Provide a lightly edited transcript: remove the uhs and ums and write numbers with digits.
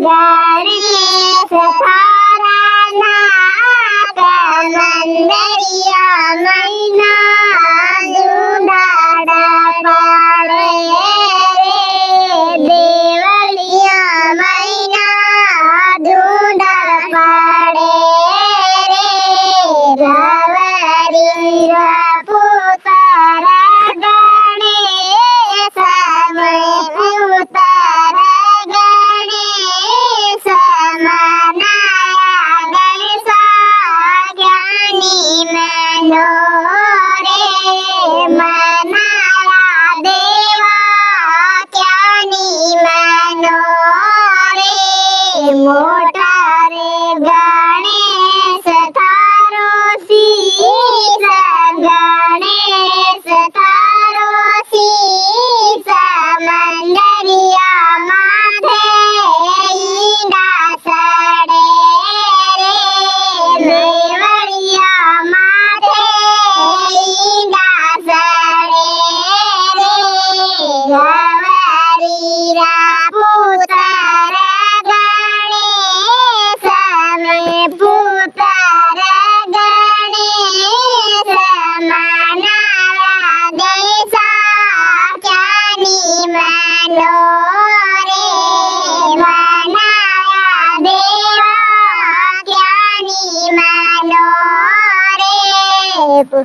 गणेश थारा नाक मंदरिया मैना दुधाड़ा पाड़े रे देवलिया मैना दुधाड़ा पाड़े रे रवरी पुतारा गणेश पुतारा गणेश मनाया गणेश ज्ञानी मनो रे मनाया देवा ज्ञानी मनो रे मोटा रे गणेश थारो शीश गणेश थारो शीश मंदरिया माथे ईंडा सड़े रे देवरिया माथे ईंडा सड़े रे गवरीरा पुत्र गणेश में पुत्र गणेश मनाया देसा ज्ञानी मनो रे मनाया देवा ज्ञानी मनो रे